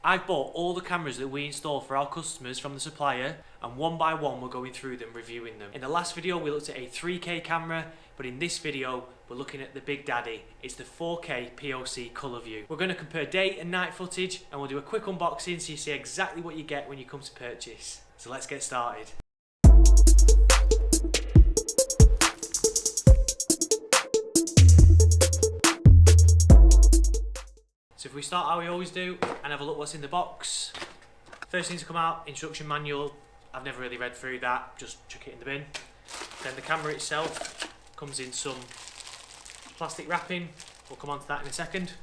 I've bought all the cameras that we install for our customers from the supplier, and one by one we're going through them, reviewing them. In the last video we looked at a 3K camera, but in this video we're looking at the big daddy. It's the 4K POC Colorvu. We're going to compare day and night footage, and we'll do a quick unboxing so you see exactly what you get when you come to purchase. So let's get started. So if we start how we always do and have a look what's in the box. First thing to come out, instruction manual. I've never really read through that, just chuck it in the bin. Then the camera itself comes in some plastic wrapping. We'll come on to that in a second.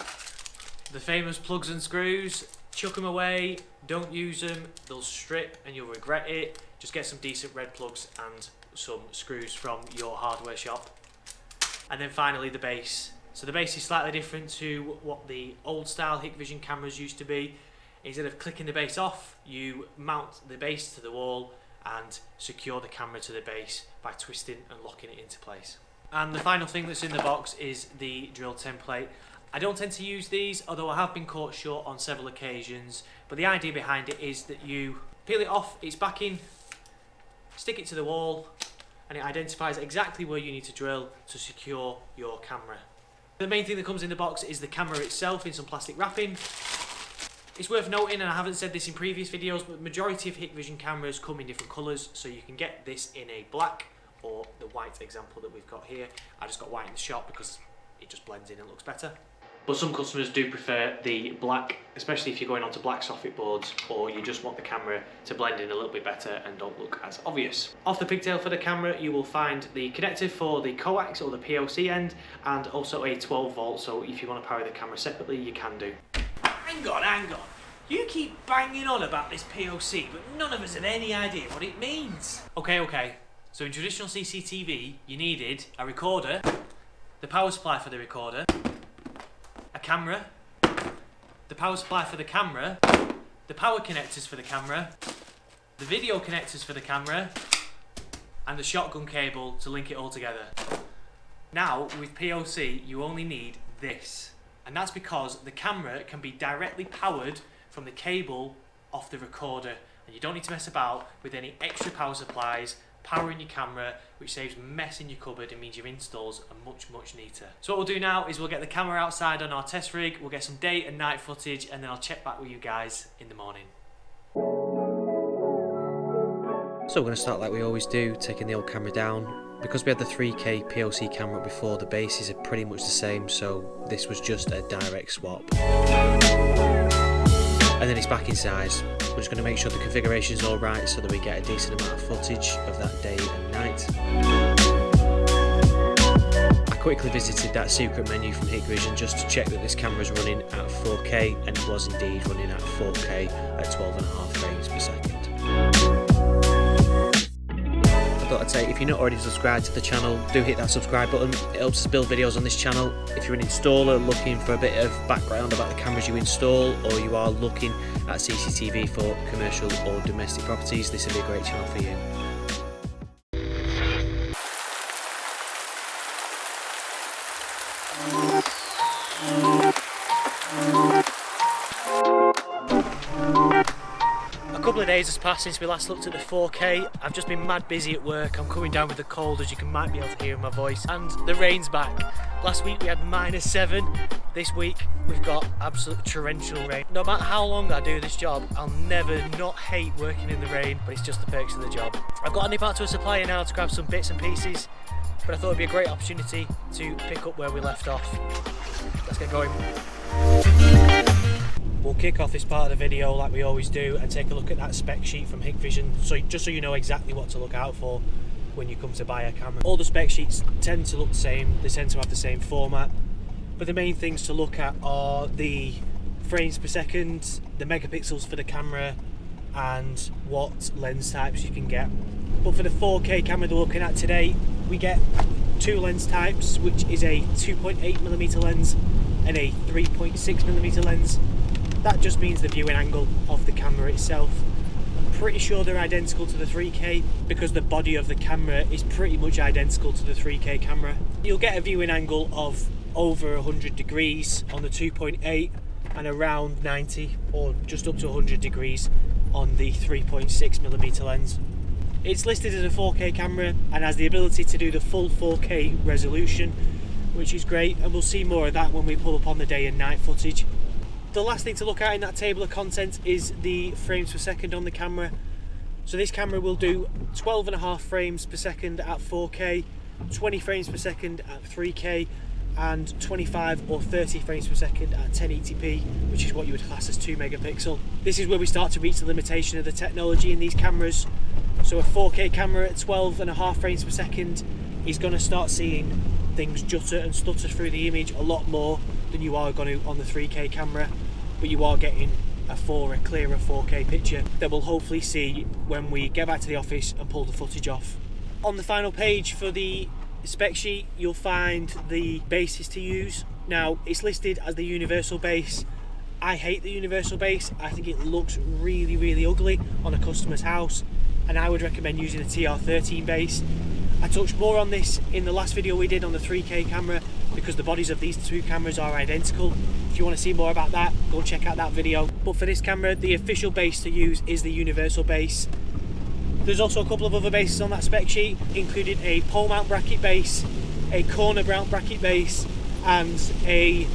The famous plugs and screws, chuck them away, don't use them, they'll strip and you'll regret it. Just get some decent red plugs and some screws from your hardware shop. And then finally the base. So the base is slightly different to what the old style Hikvision cameras used to be. Instead of clicking the base off, you mount the base to the wall and secure the camera to the base by twisting and locking it into place. And the final thing that's in the box is the drill template. I don't tend to use these, although I have been caught short on several occasions, but the idea behind it is that you peel it off its backing, stick it to the wall, and it identifies exactly where you need to drill to secure your camera. The main thing that comes in the box is the camera itself in some plastic wrapping. It's worth noting, and I haven't said this in previous videos, but the majority of Hikvision cameras come in different colours, so you can get this in a black or the white example that we've got here. I just got white in the shop because it just blends in and looks better. But some customers do prefer the black, especially if you're going onto black soffit boards or you just want the camera to blend in a little bit better and don't look as obvious. Off the pigtail for the camera you will find the connector for the coax or the POC end, and also a 12 volt, so if you want to power the camera separately you can do. Hang on. You keep banging on about this POC, but none of us have any idea what it means. Okay. So in traditional CCTV you needed a recorder, the power supply for the recorder, a camera, the power supply for the camera, the power connectors for the camera, the video connectors for the camera, and the shotgun cable to link it all together. Now with POC you only need this, and that's because the camera can be directly powered from the cable off the recorder, and you don't need to mess about with any extra power supplies powering your camera, which saves mess in your cupboard and means your installs are much neater. So what we'll do now is we'll get the camera outside on our test rig, we'll get some day and night footage, and then I'll check back with you guys in the morning. So we're going to start like we always do, taking the old camera down. Because we had the 3K POC camera before, the bases are pretty much the same, so this was just a direct swap. And then it's back in size. We're just going to make sure the configuration is all right so that we get a decent amount of footage of that day and night. I quickly visited that secret menu from Hikvision just to check that this camera is running at 4K, and it was indeed running at 4K at 12.5 frames per second. I thought I'd say, if you're not already subscribed to the channel, do hit that subscribe button. It helps us build videos on this channel. If you're an installer looking for a bit of background about the cameras you install, or you are looking at CCTV for commercial or domestic properties, this will be a great channel for you. A couple of days has passed since we last looked at the 4K. I've just been mad busy at work. I'm coming down with the cold, as you might be able to hear in my voice, and the rain's back. Last week we had -7. This week we've got absolute torrential rain. No matter how long I do this job, I'll never not hate working in the rain, but it's just the perks of the job. I've got to nip out to a supplier now to grab some bits and pieces, but I thought it'd be a great opportunity to pick up where we left off. Let's get going. We'll kick off this part of the video like we always do and take a look at that spec sheet from Hikvision, just so you know exactly what to look out for when you come to buy a camera. All the spec sheets tend to look the same, they tend to have the same format, but the main things to look at are the frames per second, the megapixels for the camera, and what lens types you can get. But for the 4K camera that we're looking at today, we get two lens types, which is a 2.8mm lens and a 3.6mm lens. That just means the viewing angle of the camera itself. I'm pretty sure they're identical to the 3K because the body of the camera is pretty much identical to the 3K camera. You'll get a viewing angle of over 100 degrees on the 2.8 and around 90 or just up to 100 degrees on the 3.6mm lens. It's listed as a 4K camera and has the ability to do the full 4K resolution, which is great, and we'll see more of that when we pull up on the day and night footage. The last thing to look at in that table of content is the frames per second on the camera. So this camera will do 12.5 frames per second at 4K, 20 frames per second at 3K, and 25 or 30 frames per second at 1080p, which is what you would class as 2 megapixel. This is where we start to reach the limitation of the technology in these cameras. So a 4K camera at 12.5 frames per second is going to start seeing things jutter and stutter through the image a lot more than you are going to on the 3K camera, but you are getting a clearer 4K picture that we'll hopefully see when we get back to the office and pull the footage off. On the final page for the spec sheet, you'll find the bases to use. Now, it's listed as the universal base. I hate the universal base. I think it looks really, really ugly on a customer's house, and I would recommend using a TR13 base. I touched more on this in the last video we did on the 3K camera because the bodies of these two cameras are identical. If you want to see more about that, go check out that video. But for this camera, the official base to use is the universal base. There's also a couple of other bases on that spec sheet, including a pole mount bracket base, a corner mount bracket base, and a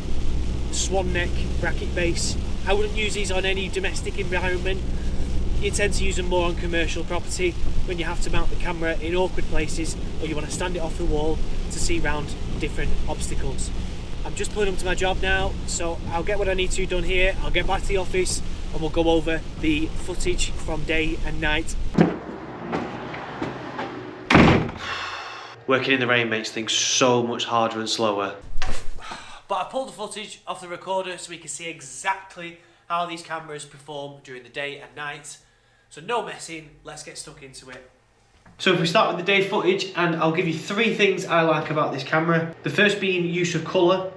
swan neck bracket base. I wouldn't use these on any domestic environment. You tend to use them more on commercial property when you have to mount the camera in awkward places or you want to stand it off the wall to see round different obstacles. I'm just pulling up to my job now, so I'll get what I need to done here. I'll get back to the office and we'll go over the footage from day and night. Working in the rain makes things so much harder and slower. But I pulled the footage off the recorder so we can see exactly how these cameras perform during the day and night. So no messing, let's get stuck into it. So if we start with the day footage, and I'll give you 3 things I like about this camera. The first being use of colour.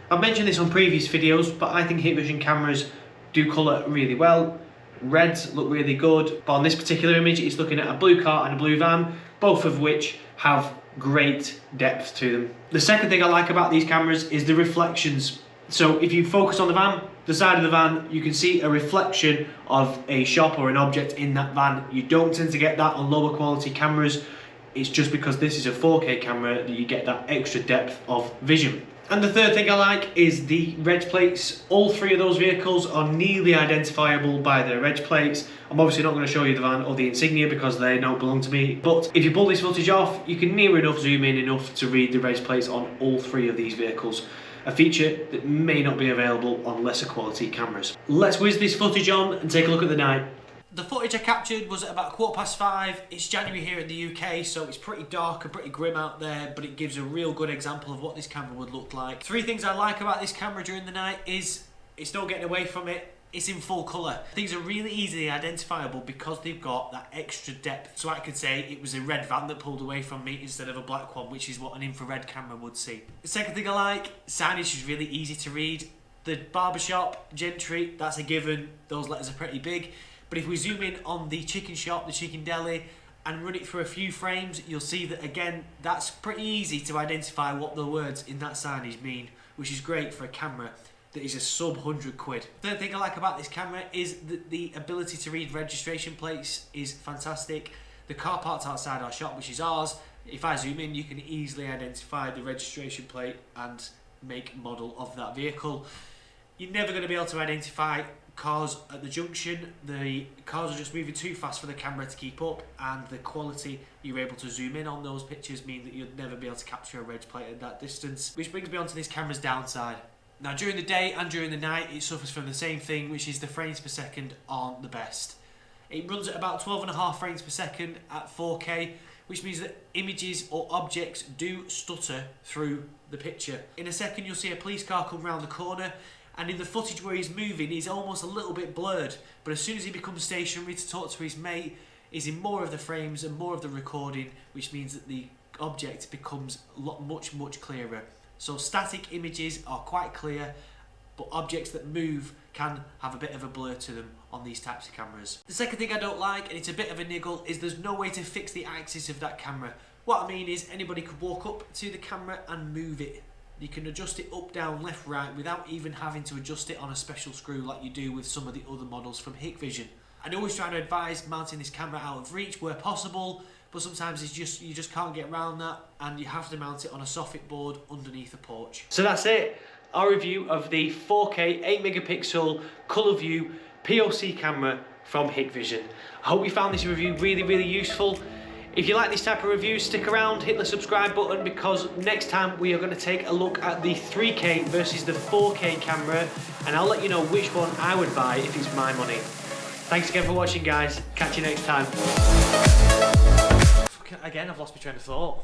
I've mentioned this on previous videos, but I think Hikvision cameras do colour really well. Reds look really good, but on this particular image it's looking at a blue car and a blue van, both of which have great depth to them. The second thing I like about these cameras is the reflections. So if you focus on the side of the van, you can see a reflection of a shop or an object in that van. You don't tend to get that on lower quality cameras. It's just because this is a 4K camera that you get that extra depth of vision. And the third thing I like is the reg plates. All 3 of those vehicles are nearly identifiable by their reg plates. I'm obviously not going to show you the van or the insignia because they don't belong to me, but if you pull this footage off, you can near enough zoom in enough to read the reg plates on all 3 of these vehicles. A feature that may not be available on lesser quality cameras. Let's whiz this footage on and take a look at the night. The footage I captured was at about 5:15. It's January here in the UK, so it's pretty dark and pretty grim out there, but it gives a real good example of what this camera would look like. 3 things I like about this camera during the night is it's not getting away from it. It's in full colour. Things are really easily identifiable because they've got that extra depth. So I could say it was a red van that pulled away from me instead of a black one, which is what an infrared camera would see. The second thing I like, signage is really easy to read. The barbershop, Gentry, that's a given. Those letters are pretty big. But if we zoom in on the chicken shop, the chicken deli, and run it through a few frames, you'll see that again, that's pretty easy to identify what the words in that signage mean, which is great for a camera that is a sub £100. Third thing I like about this camera is that the ability to read registration plates is fantastic. The car parked outside our shop, which is ours, if I zoom in, you can easily identify the registration plate and make model of that vehicle. You're never going to be able to identify cars at the junction. The cars are just moving too fast for the camera to keep up, and the quality you're able to zoom in on those pictures mean that you'll never be able to capture a reg plate at that distance. Which brings me on to this camera's downside. Now during the day and during the night it suffers from the same thing, which is the frames per second aren't the best. It runs at about 12.5 frames per second at 4K, which means that images or objects do stutter through the picture. In a second you'll see a police car come round the corner, and in the footage where he's moving he's almost a little bit blurred, but as soon as he becomes stationary to talk to his mate, he's in more of the frames and more of the recording, which means that the object becomes much clearer. So static images are quite clear, but objects that move can have a bit of a blur to them on these types of cameras. The second thing I don't like, and it's a bit of a niggle, is there's no way to fix the axis of that camera. What I mean is anybody could walk up to the camera and move it You can adjust it up, down, left, right without even having to adjust it on a special screw like you do with some of the other models from Hikvision. I always try to advise mounting this camera out of reach where possible, but sometimes you just can't get around that, and you have to mount it on a soffit board underneath a porch. So that's it, our review of the 4K 8MP Colorvu POC camera from Hikvision. I hope you found this review really useful. If you like this type of review, stick around, hit the subscribe button, because next time we are going to take a look at the 3K versus the 4K camera, and I'll let you know which one I would buy if it's my money. Thanks again for watching, guys. Catch you next time. Again, I've lost my train of thought.